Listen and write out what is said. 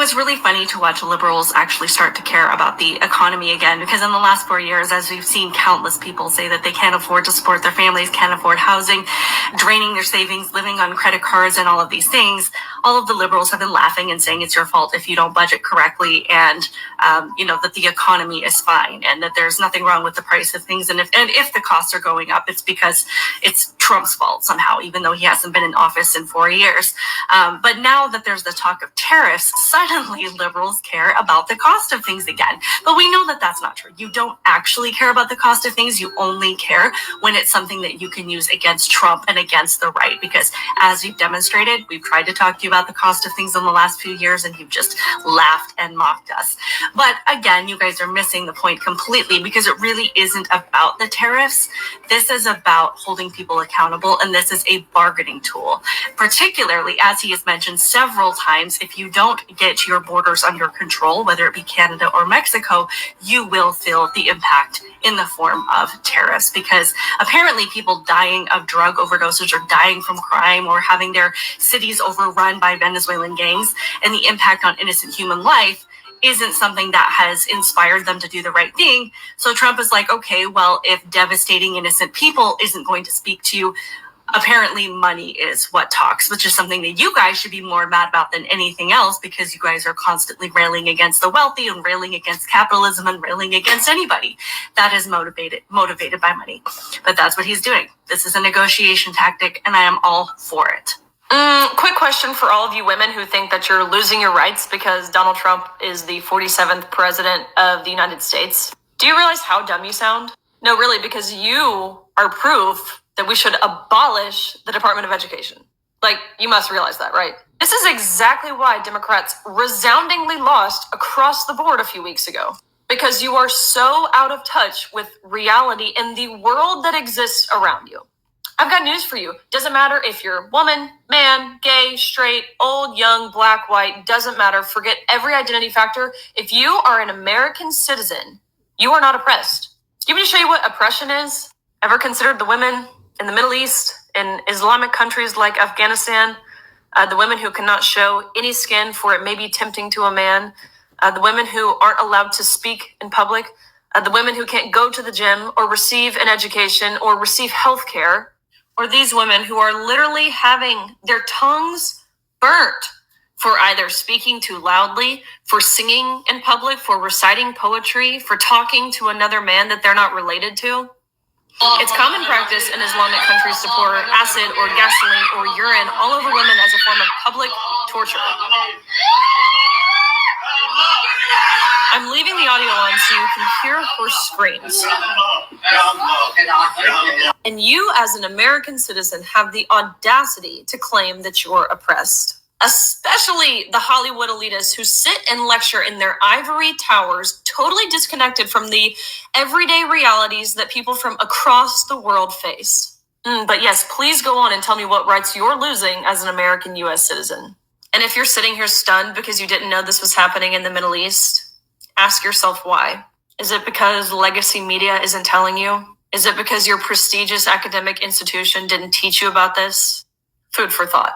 it's really funny to watch liberals actually start to care about the economy again, because in the last 4 years, as we've seen countless people say that they can't afford to support their families, can't afford housing, draining their savings, living on credit cards and all of these things, all of the liberals have been laughing and saying it's your fault if you don't budget correctly, and that the economy is fine and that there's nothing wrong with the price of things. And if the costs are going up, it's because it's Trump's fault somehow, even though he hasn't been in office in 4 years. But now that there's the talk of tariffs, suddenly liberals care about the cost of things again. But we know that that's not true. You don't actually care about the cost of things. You only care when it's something that you can use against Trump and against the right, because as we've demonstrated, we've tried to talk to you about the cost of things in the last few years and you've just laughed and mocked us. But again, you guys are missing the point completely, because it really isn't about the tariffs. This is about holding people accountable, and this is a bargaining tool. Particularly, as he has mentioned several times, if you don't get your borders under control, whether it be Canada or Mexico, you will feel the impact in the form of tariffs, because apparently people dying of drug overdoses or dying from crime or having their cities overrun by Venezuelan gangs, and the impact on innocent human life isn't something that has inspired them to do the right thing. So Trump is like, okay, well, if devastating innocent people isn't going to speak to you, apparently money is what talks, which is something that you guys should be more mad about than anything else, because you guys are constantly railing against the wealthy and railing against capitalism and railing against anybody that is motivated by money. But that's what he's doing. This is a negotiation tactic, and I am all for it. Quick question for all of you women who think that you're losing your rights because Donald Trump is the 47th president of the United States. Do you realize how dumb you sound? No, really, because you are proof that we should abolish the Department of Education. Like, you must realize that, right? This is exactly why Democrats resoundingly lost across the board a few weeks ago. Because you are so out of touch with reality and the world that exists around you. I've got news for you. Doesn't matter if you're woman, man, gay, straight, old, young, black, white, doesn't matter. Forget every identity factor. If you are an American citizen, you are not oppressed. Do you want me to show you what oppression is? Ever considered the women in the Middle East, in Islamic countries like Afghanistan, the women who cannot show any skin for it may be tempting to a man, the women who aren't allowed to speak in public, the women who can't go to the gym or receive an education or receive health care, or these women who are literally having their tongues burnt for either speaking too loudly, for singing in public, for reciting poetry, for talking to another man that they're not related to. It's common practice in Islamic countries to pour acid or gasoline or urine all over women as a form of public torture. I'm leaving the audio on so you can hear her screams. And you, as an American citizen, have the audacity to claim that you're oppressed. Especially the Hollywood elitists who sit and lecture in their ivory towers, totally disconnected from the everyday realities that people from across the world face. But yes, please go on and tell me what rights you're losing as an American U.S. citizen. And if you're sitting here stunned because you didn't know this was happening in the Middle East, ask yourself why. Is it because legacy media isn't telling you? Is it because your prestigious academic institution didn't teach you about this? Food for thought.